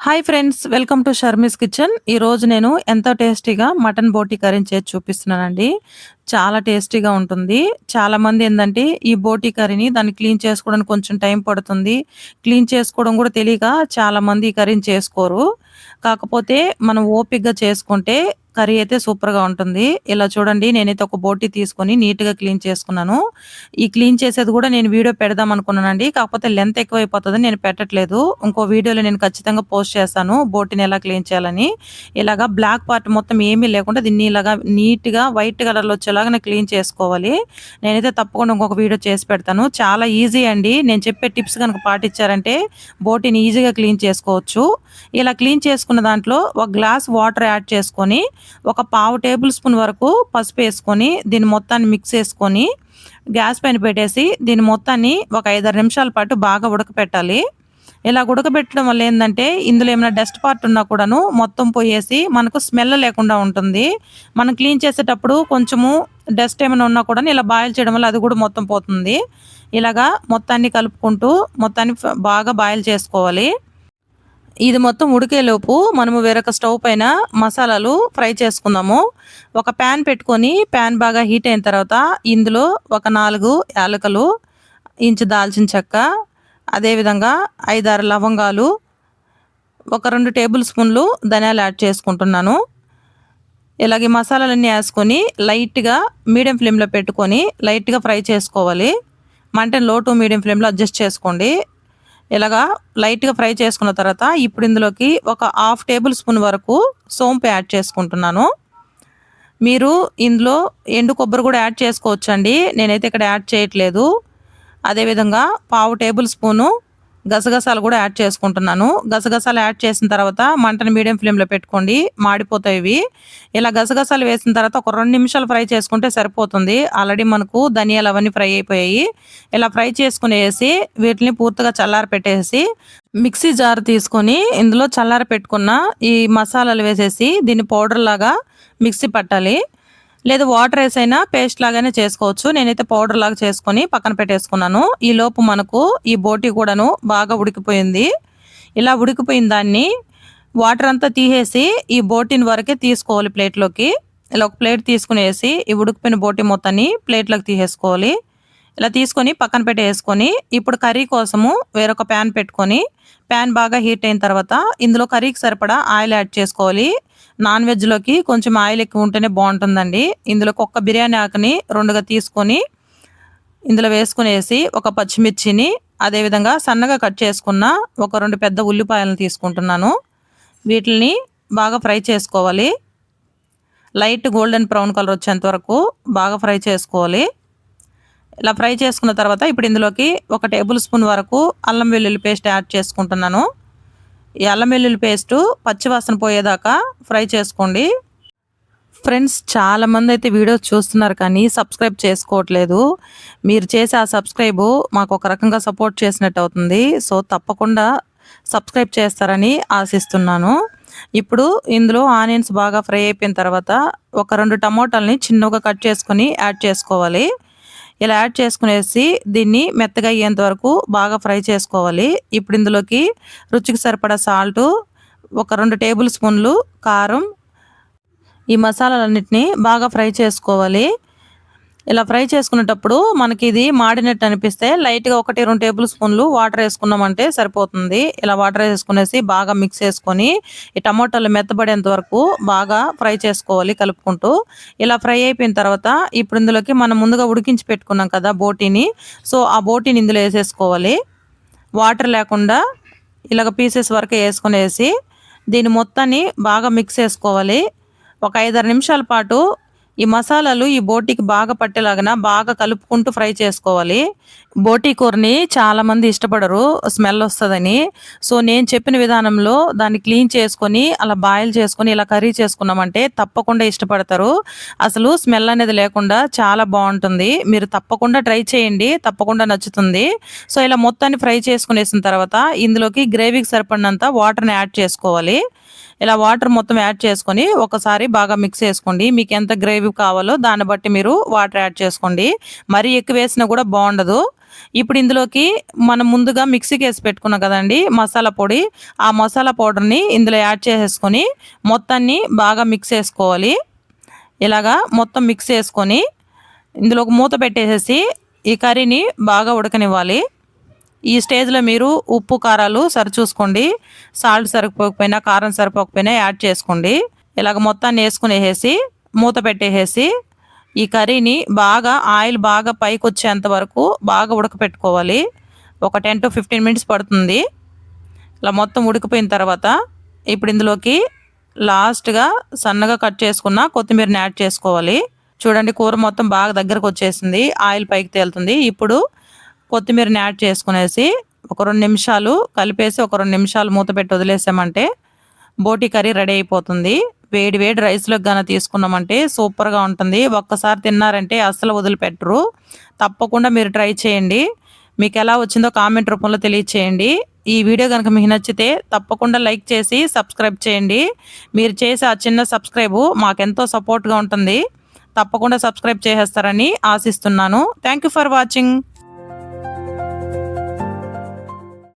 Hi friends, welcome to Sharmi's kitchen. ఈరోజు నేను ఎంతో టేస్టీగా మటన్ బోటీ కర్రీ చేసి చూపిస్తున్నానండి. చాలా టేస్టీగా ఉంటుంది. చాలామంది ఏందంటే ఈ బోటీ కర్రీని దాన్ని క్లీన్ చేసుకోవడానికి కొంచెం టైం పడుతుంది. క్లీన్ చేసుకోవడం కూడా తెలియక చాలామంది ఈ కర్రీని చేసుకోరు. కాకపోతే మనం ఓపికగా చేసుకుంటే కర్రీ అయితే సూపర్‌గా ఉంటుంది. ఇలా చూడండి, నేనైతే ఒక బోటీ తీసుకొని నీట్‌గా క్లీన్ చేసుకున్నాను. ఈ క్లీన్ చేసేది కూడా నేను వీడియో పెడదాం అనుకున్నానండి. కాకపోతే లెంత్ ఎక్కువైపోతదని నేను పెట్టట్లేదు. ఇంకో వీడియోలో నేను ఖచ్చితంగా పోస్ట్ చేస్తాను బోటీని ఎలా క్లీన్ చేయాలని. ఇలాగా బ్లాక్ పార్ట్ మొత్తం ఏమీ లేకుండా దీన్ని ఇలాగా నీట్‌గా వైట్ కలర్‌లో వచ్చేలాగా నేను క్లీన్ చేసుకోవాలి. నేనైతే తప్పకుండా ఇంకొక వీడియో చేసి పెడతాను. చాలా ఈజీ అండి. నేను చెప్పే టిప్స్ గనుక పాటించారంటే బోటీని ఈజీగా క్లీన్ చేసుకోవచ్చు. ఇలా క్లీన్ చేసుకున్న దాంట్లో ఒక గ్లాస్ వాటర్ యాడ్ చేసుకొని, ఒక పావు టేబుల్ స్పూన్ వరకు పసుపు వేసుకొని, దీన్ని మొత్తాన్ని మిక్స్ చేసుకొని గ్యాస్ పైన పెట్టేసి దీన్ని మొత్తాన్ని ఒక 5-6 నిమిషాల పాటు బాగా ఉడకపెట్టాలి. ఇలా ఉడకబెట్టడం వల్ల ఏందంటే ఇందులో ఏమైనా డస్ట్ పార్ట్ ఉన్నా కూడాను మొత్తం పోయేసి మనకు స్మెల్ లేకుండా ఉంటుంది. మనం క్లీన్ చేసేటప్పుడు కొంచెము డస్ట్ ఏమైనా ఉన్నా కూడా ఇలా బాయిల్ చేయడం వల్ల అది కూడా మొత్తం పోతుంది. ఇలాగా మొత్తాన్ని కలుపుకుంటూ మొత్తాన్ని బాగా బాయిల్ చేసుకోవాలి. ఇది మొత్తం ఉడికేలోపు మనము వేరొక స్టవ్ పైన మసాలాలు ఫ్రై చేసుకుందాము. ఒక ప్యాన్ పెట్టుకొని ప్యాన్ బాగా హీట్ అయిన తర్వాత ఇందులో ఒక 4 యాలకులు, ఇంచు దాల్చిన చెక్క, అదేవిధంగా 5-6 లవంగాలు, ఒక 2 టేబుల్ స్పూన్లు ధనియాలు యాడ్ చేసుకుంటున్నాను. ఇలాగే మసాలాలన్నీ వేసుకొని లైట్గా మీడియం ఫ్లేమ్లో పెట్టుకొని లైట్గా ఫ్రై చేసుకోవాలి. మంటని లో టు మీడియం ఫ్లేమ్లో అడ్జస్ట్ చేసుకోండి. ఇలాగా లైట్గా ఫ్రై చేసుకున్న తర్వాత ఇప్పుడు ఇందులోకి ఒక 1/2 టేబుల్ స్పూన్ వరకు సోంపు యాడ్ చేసుకుంటున్నాను. మీరు ఇందులో ఎండు కొబ్బరి కూడా యాడ్ చేసుకోవచ్చండి. నేనైతే ఇక్కడ యాడ్ చేయట్లేదు. అదేవిధంగా పావు టేబుల్ స్పూను గసగసాలు కూడా యాడ్ చేసుకుంటున్నాను. గసగసాలు యాడ్ చేసిన తర్వాత మంటను మీడియం ఫ్లేమ్లో పెట్టుకోండి, మాడిపోతాయి ఇవి. ఇలా గసగసాలు వేసిన తర్వాత ఒక 2 నిమిషాలు ఫ్రై చేసుకుంటే సరిపోతుంది. ఆల్రెడీ మనకు ధనియాలు అవన్నీ ఫ్రై అయిపోయాయి. ఇలా ఫ్రై చేసుకునేసి వీటిని పూర్తిగా చల్లారి పెట్టేసి మిక్సీ జార్ తీసుకొని ఇందులో చల్లారి పెట్టుకున్న ఈ మసాలాలు వేసేసి దీన్ని పౌడర్ లాగా మిక్సీ పట్టాలి. లేదా వాటర్ వేసైనా పేస్ట్ లాగానే చేసుకోవచ్చు. నేనైతే పౌడర్ లాగా చేసుకొని పక్కన పెట్టేసుకున్నాను. ఈ లోపు మనకు ఈ బోటీ కూడాను బాగా ఉడికిపోయింది. ఇలా ఉడికిపోయిన దాన్ని వాటర్ అంతా తీసేసి ఈ బోటీని వరకే తీసుకోవాలి ప్లేట్లోకి. ఇలా ఒక ప్లేట్ తీసుకునేసి ఈ ఉడికిపోయిన బోటీ మొత్తాన్ని ప్లేట్లోకి తీసేసుకోవాలి. ఇలా తీసుకొని పక్కన పెట్టేసుకొని ఇప్పుడు కర్రీ కోసము వేరొక ప్యాన్ పెట్టుకొని ప్యాన్ బాగా హీట్ అయిన తర్వాత ఇందులో కర్రీకి సరిపడా ఆయిల్ యాడ్ చేసుకోవాలి. నాన్ వెజ్లోకి కొంచెం ఆయిల్ ఎక్కువ ఉంటేనే బాగుంటుందండి. ఇందులోకి ఒక్క బిర్యానీ ఆకుని 2గా తీసుకొని ఇందులో వేసుకునేసి ఒక పచ్చిమిర్చిని, అదేవిధంగా సన్నగా కట్ చేసుకున్న ఒక 2 పెద్ద ఉల్లిపాయలను తీసుకుంటున్నాను. వీటిని బాగా ఫ్రై చేసుకోవాలి. లైట్ గోల్డెన్ బ్రౌన్ కలర్ వచ్చేంత వరకు బాగా ఫ్రై చేసుకోవాలి. ఇలా ఫ్రై చేసుకున్న తర్వాత ఇప్పుడు ఇందులోకి ఒక టేబుల్ స్పూన్ వరకు అల్లం వెల్లుల్లి పేస్ట్ యాడ్ చేసుకుంటున్నాను. ఈ అల్లం వెల్లుల్లి పేస్టు పచ్చివాసన పోయేదాకా ఫ్రై చేసుకోండి. ఫ్రెండ్స్, చాలామంది అయితే వీడియోస్ చూస్తున్నారు కానీ సబ్స్క్రైబ్ చేసుకోవట్లేదు. మీరు చేసే ఆ సబ్స్క్రైబు మాకు ఒక రకంగా సపోర్ట్ చేసినట్టు అవుతుంది. సో తప్పకుండా సబ్స్క్రైబ్ చేస్తారని ఆశిస్తున్నాను. ఇప్పుడు ఇందులో ఆనియన్స్ బాగా ఫ్రై అయిపోయిన తర్వాత ఒక 2 టమోటాలని చిన్నగా కట్ చేసుకొని యాడ్ చేసుకోవాలి. ఇలా యాడ్ చేసుకునేసి దీన్ని మెత్తగా అయ్యేంత వరకు బాగా ఫ్రై చేసుకోవాలి. ఇప్పుడు ఇందులోకి రుచికి సరిపడా సాల్టు, ఒక 2 టేబుల్ స్పూన్లు కారం, ఈ మసాలాలన్నిటిని బాగా ఫ్రై చేసుకోవాలి. ఇలా ఫ్రై చేసుకునేటప్పుడు మనకి ఇది మాడినట్టు అనిపిస్తే లైట్గా 1-2 టేబుల్ స్పూన్లు వాటర్ వేసుకున్నామంటే సరిపోతుంది. ఇలా వాటర్ వేసుకునేసి బాగా మిక్స్ చేసుకొని ఈ టమాటాలు మెత్తబడేంత వరకు బాగా ఫ్రై చేసుకోవాలి కలుపుకుంటూ. ఇలా ఫ్రై అయిపోయిన తర్వాత ఇప్పుడు ఇందులోకి మనం ముందుగా ఉడికించి పెట్టుకున్నాం కదా బోటీని, సో ఆ బోటీని ఇందులో వేసేసుకోవాలి. వాటర్ లేకుండా ఇలాగ పీసెస్ వరకు వేసుకునేసి దీన్ని మొత్తాన్ని బాగా మిక్స్ చేసుకోవాలి. ఒక 5-6 నిమిషాల పాటు ఈ మసాలాలు ఈ బోటీకి బాగా పట్టేలాగా బాగా కలుపుకుంటూ ఫ్రై చేసుకోవాలి. బోటీ కూరని చాలామంది ఇష్టపడరు, స్మెల్ వస్తుందని. సో నేను చెప్పిన విధానంలో దాన్ని క్లీన్ చేసుకొని అలా బాయిల్ చేసుకొని ఇలా కర్రీ చేసుకున్నామంటే తప్పకుండా ఇష్టపడతారు. అసలు స్మెల్ అనేది లేకుండా చాలా బాగుంటుంది. మీరు తప్పకుండా ట్రై చేయండి, తప్పకుండా నచ్చుతుంది. సో ఇలా మొత్తాన్ని ఫ్రై చేసుకునేసిన తర్వాత ఇందులోకి గ్రేవీకి సరిపడినంత వాటర్ని యాడ్ చేసుకోవాలి. ఇలా వాటర్ మొత్తం యాడ్ చేసుకొని ఒకసారి బాగా మిక్స్ చేసుకోండి. మీకు ఎంత గ్రేవీ కావాలో దాన్ని బట్టి మీరు వాటర్ యాడ్ చేసుకోండి. మరీ ఎక్కువ వేసినా కూడా బాగుండదు. ఇప్పుడు ఇందులోకి మనం ముందుగా మిక్సీకేసి పెట్టుకున్నాం కదండీ మసాలా పొడి. ఆ మసాలా పౌడర్‌ని ఇందులో యాడ్ చేసేసుకొని మొత్తాన్ని బాగా మిక్స్ చేసుకోవాలి. ఇలాగా మొత్తం మిక్స్ చేసుకొని ఇందులో ఒక మూత పెట్టేసేసి ఈ కర్రీని బాగా ఉడకనివ్వాలి. ఈ స్టేజ్‌లో మీరు ఉప్పు, కారాలు సరిచూసుకోండి. సాల్ట్ సరిపోకపోయినా, కారం సరిపోకపోయినా యాడ్ చేసుకోండి. ఇలాగ మొత్తాన్ని యేసుకొనేసేసి మూత పెట్టేసేసి ఈ కర్రీని బాగా ఆయిల్ బాగా పైకొచ్చేంత వరకు బాగా ఉడకపెట్టుకోవాలి. ఒక 10-15 మినిట్స్ పడుతుంది. ఇలా మొత్తం ఉడికిపోయిన తర్వాత ఇప్పుడు ఇందులోకి లాస్ట్‌గా సన్నగా కట్ చేసుకున్న కొత్తిమీరని యాడ్ చేసుకోవాలి. చూడండి కూర మొత్తం బాగా దగ్గరకొచ్చేసింది. ఆయిల్ పైకి తేలుతుంది. ఇప్పుడు కొత్తిమీరని యాడ్ చేసుకునేసి ఒక 2 నిమిషాలు కలిపేసి ఒక 2 నిమిషాలు మూత పెట్టి వదిలేసామంటే బోటీ కర్రీ రెడీ అయిపోతుంది. వేడి వేడి రైస్‌లోకి గాన తీసుకున్నామంటే సూపర్‌గా ఉంటుంది. ఒక్కసారి తిన్నారంటే అస్సలు వదిలిపెట్టరు. తప్పకుండా మీరు ట్రై చేయండి. మీకెలా వచ్చిందో కామెంట్ రూపంలో తెలియచేయండి. ఈ వీడియో గనుక మీకు నచ్చితే తప్పకుండా లైక్ చేసి సబ్స్క్రైబ్ చేయండి. మీరు చేసే ఆ చిన్న సబ్స్క్రైబు మాకెంతో సపోర్ట్‌గా ఉంటుంది. తప్పకుండా సబ్స్క్రైబ్ చేసేస్తారని ఆశిస్తున్నాను. Thank you for watching.